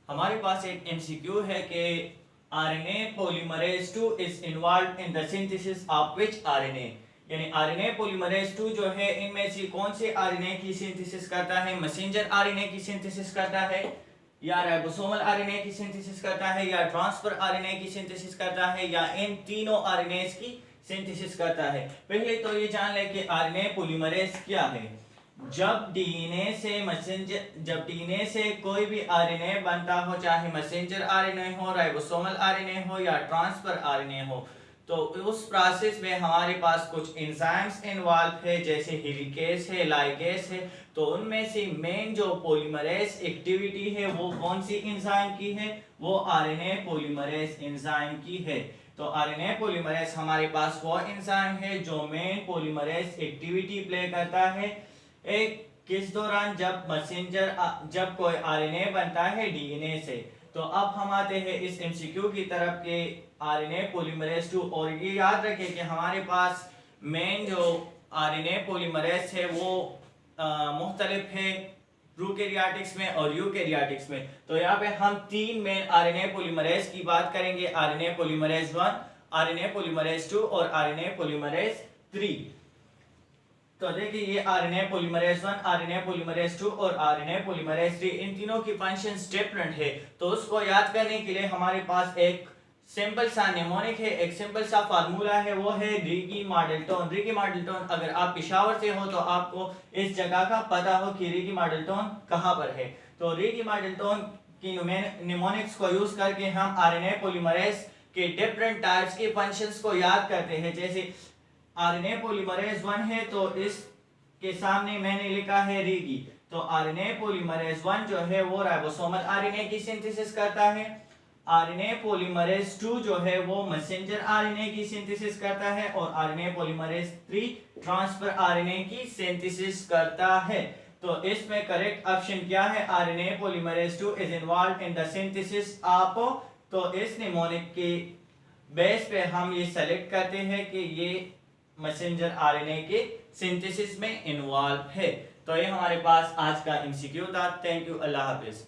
हमारे पास एक एमसीक्यू है कि RNA polymerase 2 is involve in the synthesis of which RNA, यानी आरएनए पॉलीमरेज 2 जो है इनमें से कौन से आरएनए की सिंथेसिस करता है, मैसेंजर आरएनए की सिंथेसिस करता है या राइबोसोमल आरएनए की सिंथेसिस करता है या ट्रांसफर आरएनए की सिंथेसिस करता है या इन तीनों आरएनए की सिंथेसिस करता है। पहले तो ये जान लें कि आरएनए पॉलीमरेज क्या है। जब डीएनए से कोई भी आरएनए बनता हो, चाहे मैसेंजर आरएनए हो, राइबोसोमल आरएनए हो या ट्रांसफर आरएनए हो, तो उस प्रोसेस में हमारे पास कुछ एंजाइम्स इन्वॉल्व है, जैसे हेलिकेस है, लाइगेस है। तो उनमें से मेन जो पॉलीमरेज एक्टिविटी है वो कौन सी एंजाइम की है, वो आरएनए पॉलीमरेज एंजाइम की है। तो आरएनए पॉलीमरेज हमारे पास वो एंजाइम है जो मेन पॉलीमरेज एक्टिविटी प्ले करता है एक किस दौरान, जब कोई आरएनए बनता है डीएनए से। तो अब हम आते हैं इस एमसीक्यू की तरफ के आरएनए पॉलीमरेज 2, और ये याद रखें कि हमारे पास मेन जो आरएनए पॉलीमरेज है वो मुख्तलिफ है प्रोकैरियोटिक्स में और यूकैरियोटिक्स में। तो यहाँ पे हम तीन मेन आरएनए पॉलीमरेज की बात करेंगे, आरएनए पॉलीमरेज 1, आरएनए पॉलीमरेज 2 और आरएनए पॉलीमरेज 3। तो देखिए ये आरएनए पॉलीमरेज 1, आरएनए पॉलीमरेज 2 और आरएनए पॉलीमरेज 3, इन तीनों की फंक्शंस डिफरेंट है। तो उसको याद करने के लिए हमारे पास एक सिंपल सा निमोनिक है, एक सिंपल सा फार्मूला है, वो है Rigi model tone. Rigi model tone, अगर आप पेशावर से हो तो आपको इस जगह का पता हो कि रिगी मॉडल टोन कहाँ पर है। तो रिगी मॉडल टोन की निमोनिक्स को यूज करके हम आरएनए पॉलीमरेज के डिफरेंट टाइप्स के फंक्शंस को याद करते हैं। जैसे आरएनए पॉलीमरेज 1 है तो इसके सामने मैंने लिखा है रिगी। तो आरएनए पॉलीमरेज 1 जो है वो राइबोसोमल आरएनए की सिंथेसिस करता है। आरएनए पॉलीमरेज 2 जो है वो मैसेंजर आरएनए की सिंथेसिस करता है और आरएनए पॉलीमरेज 3 ट्रांसफर आरएनए की सिंथेसिस करता है। तो इसमें करेक्ट ऑप्शन क्या है, RNA polymerase 2 is involve in the synthesis of. तो इस निमोनिक के बेस पे हम ये सेलेक्ट करते हैं कि ये मैसेंजर आरएनए के सिंथेसिस में इन्वॉल्व है। तो ये हमारे पास आज का एमसीक्यू था। Thank you, Allah Hafiz.